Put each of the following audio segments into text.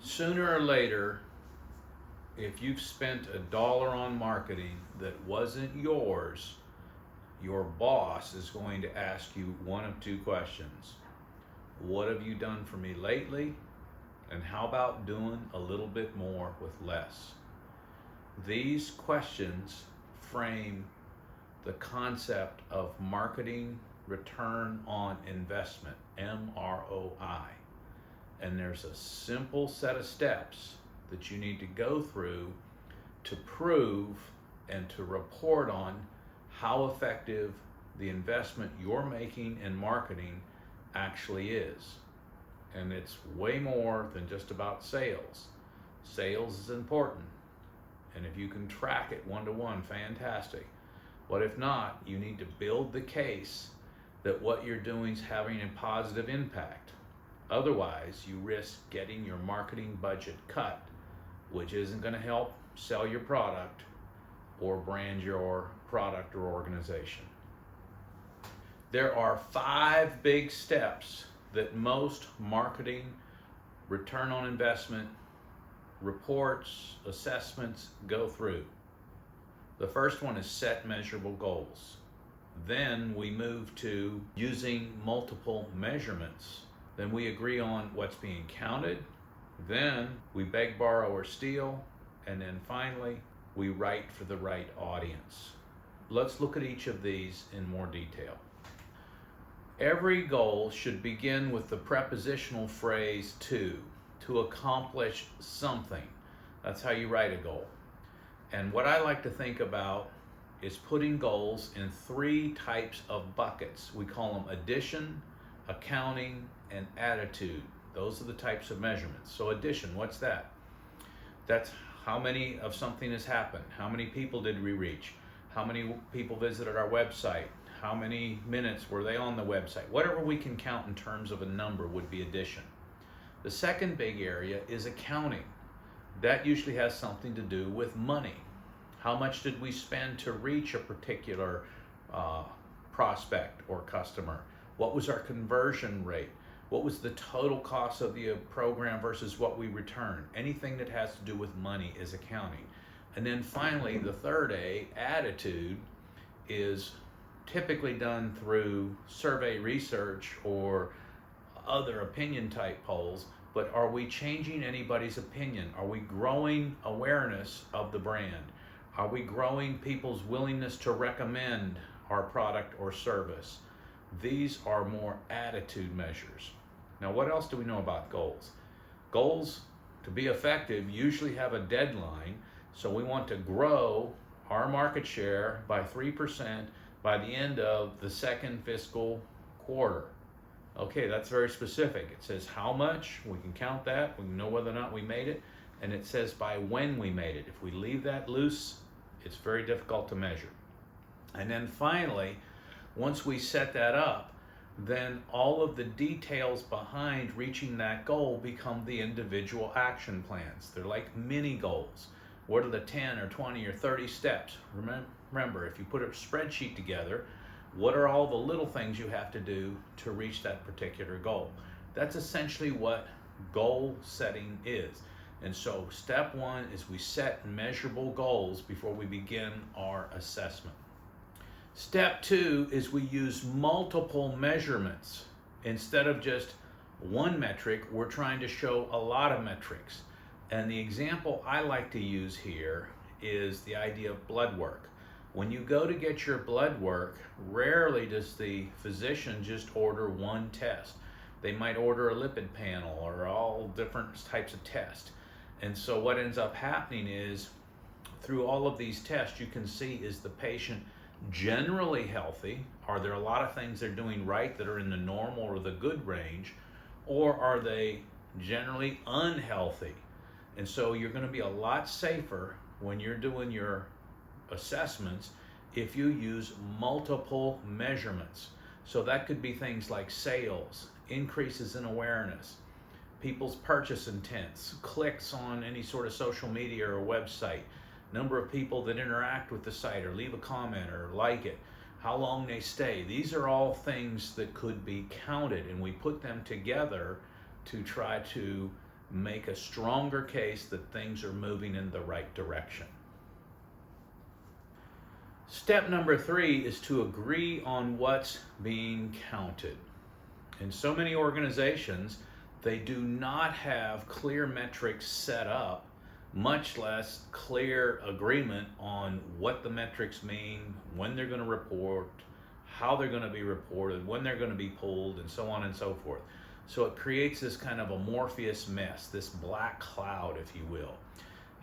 Sooner or later, if you've spent $1 on marketing that wasn't yours, your boss is going to ask you one of two questions. What have you done for me lately? And how about doing a little bit more with less? These questions frame the concept of marketing return on investment, MROI. And there's a simple set of steps that you need to go through to prove and to report on how effective the investment you're making in marketing actually is. And it's way more than just about sales. Sales is important. And if you can track it one-to-one, fantastic. But if not, you need to build the case that what you're doing is having a positive impact. Otherwise, you risk getting your marketing budget cut, which isn't going to help sell your product or brand your product or organization. There are 5 big steps that most marketing return on investment reports, assessments go through. The first one is set measurable goals. Then we move to using multiple measurements. Then we agree on what's being counted. Then we beg, borrow, or steal. And then finally, we write for the right audience. Let's look at each of these in more detail. Every goal should begin with the prepositional phrase to accomplish something. That's how you write a goal. And what I like to think about is putting goals in 3 types of buckets. We call them addition, accounting, and attitude. Those are the types of measurements. So addition, what's that? That's how many of something has happened. How many people did we reach? How many people visited our website? How many minutes were they on the website? Whatever we can count in terms of a number would be addition. The second big area is accounting. That usually has something to do with money. How much did we spend to reach a particular prospect or customer? What was our conversion rate? What was the total cost of the program versus what we returned? Anything that has to do with money is accounting. And then finally, the third A, attitude, is typically done through survey research or other opinion type polls, but are we changing anybody's opinion? Are we growing awareness of the brand? Are we growing people's willingness to recommend our product or service? These are more attitude measures. Now, what else do we know about goals? Goals, to be effective, usually have a deadline, so we want to grow our market share by 3% by the end of the second fiscal quarter. Okay, that's very specific. It says how much, we can count that, we can know whether or not we made it, and it says by when we made it. If we leave that loose, it's very difficult to measure. And then finally, once we set that up, then all of the details behind reaching that goal become the individual action plans. They're like mini goals. What are the 10 or 20 or 30 steps? Remember, if you put a spreadsheet together, what are all the little things you have to do to reach that particular goal? That's essentially what goal setting is. And so step 1 is we set measurable goals before we begin our assessment. Step 2 is we use multiple measurements. Instead of just one metric, we're trying to show a lot of metrics. And the example I like to use here is the idea of blood work. When you go to get your blood work, rarely does the physician just order one test. They might order a lipid panel or all different types of tests. And so what ends up happening is, through all of these tests, you can see, is the patient generally healthy? Are there a lot of things they're doing right that are in the normal or the good range? Or are they generally unhealthy? And so you're going to be a lot safer when you're doing your assessments if you use multiple measurements. So that could be things like sales, increases in awareness, people's purchase intents, clicks on any sort of social media or website, number of people that interact with the site or leave a comment or like it, how long they stay. These are all things that could be counted, and we put them together to try to make a stronger case that things are moving in the right direction. Step number 3 is to agree on what's being counted. In so many organizations, they do not have clear metrics set up, much less clear agreement on what the metrics mean, when they're going to report, how they're going to be reported, when they're going to be pulled, and so on and so forth. So it creates this kind of amorphous mess, this black cloud, if you will.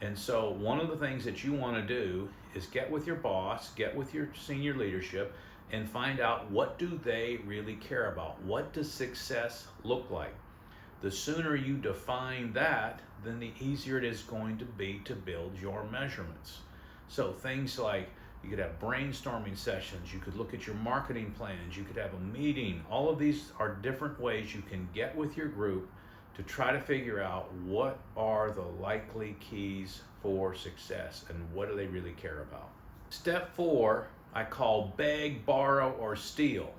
And so one of the things that you want to do is get with your boss, get with your senior leadership, and find out, what do they really care about? What does success look like? The sooner you define that, then the easier it is going to be to build your measurements. So things like, you could have brainstorming sessions, you could look at your marketing plans, you could have a meeting. All of these are different ways you can get with your group to try to figure out what are the likely keys for success and what do they really care about. Step 4, I call beg, borrow, or steal.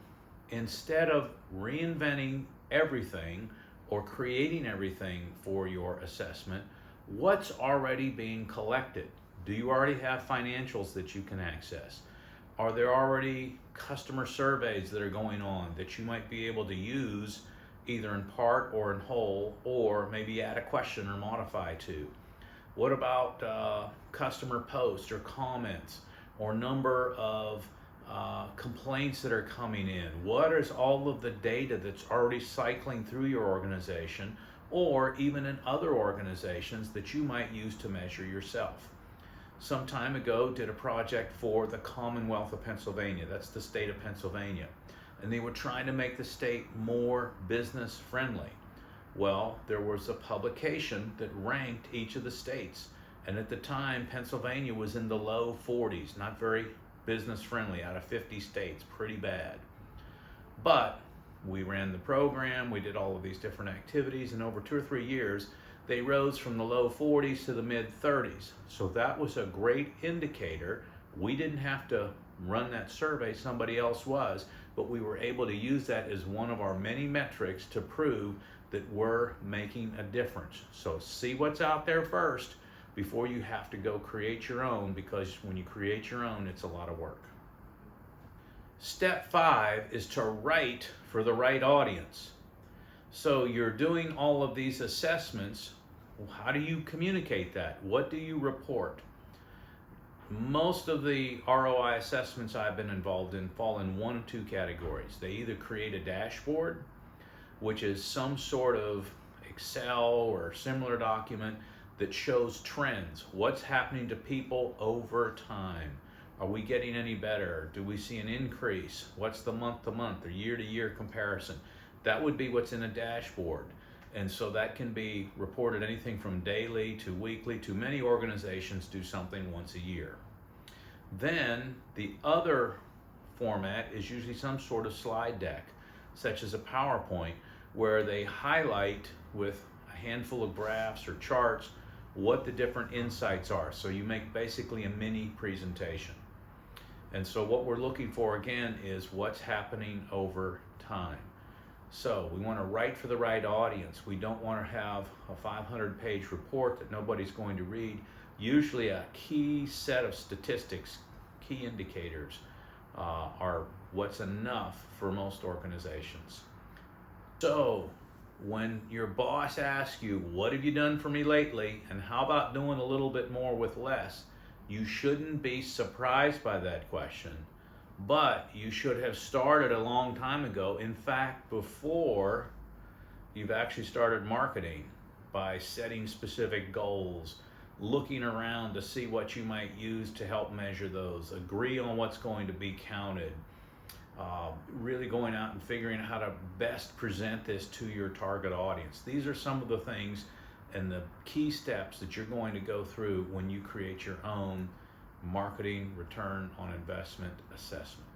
Instead of reinventing everything or creating everything for your assessment, what's already being collected? Do you already have financials that you can access? Are there already customer surveys that are going on that you might be able to use either in part or in whole, or maybe add a question or modify to? What about customer posts or comments, or number of complaints that are coming in? What is all of the data that's already cycling through your organization, or even in other organizations that you might use to measure yourself? Some time ago, did a project for the Commonwealth of Pennsylvania. That's the state of Pennsylvania. And they were trying to make the state more business friendly. Well, there was a publication that ranked each of the states. And at the time, Pennsylvania was in the low 40s, not very business friendly, out of 50 states, pretty bad. But we ran the program, we did all of these different activities, and over 2 or 3 years, they rose from the low 40s to the mid 30s. So that was a great indicator. We didn't have to run that survey, somebody else was, but we were able to use that as one of our many metrics to prove that we're making a difference. So see what's out there first before you have to go create your own, because when you create your own, it's a lot of work. Step 5 is to write for the right audience. So you're doing all of these assessments. How do you communicate that? What do you report? Most of the ROI assessments I've been involved in fall in one of 2 categories. They either create a dashboard, which is some sort of Excel or similar document that shows trends. What's happening to people over time? Are we getting any better? Do we see an increase? What's the month-to-month or year-to-year comparison? That would be what's in a dashboard. And so that can be reported anything from daily to weekly to many organizations do something once a year. Then the other format is usually some sort of slide deck, such as a PowerPoint, where they highlight with a handful of graphs or charts what the different insights are. So you make basically a mini presentation. And so what we're looking for again is what's happening over time. So we want to write for the right audience. We don't want to have a 500-page report that nobody's going to read. Usually a key set of statistics, key indicators are what's enough for most organizations. So when your boss asks you, what have you done for me lately, and how about doing a little bit more with less, you shouldn't be surprised by that question. But you should have started a long time ago. In fact, before you've actually started marketing, by setting specific goals, looking around to see what you might use to help measure those, agree on what's going to be counted, really going out and figuring out how to best present this to your target audience. These are some of the things and the key steps that you're going to go through when you create your own marketing return on investment assessment.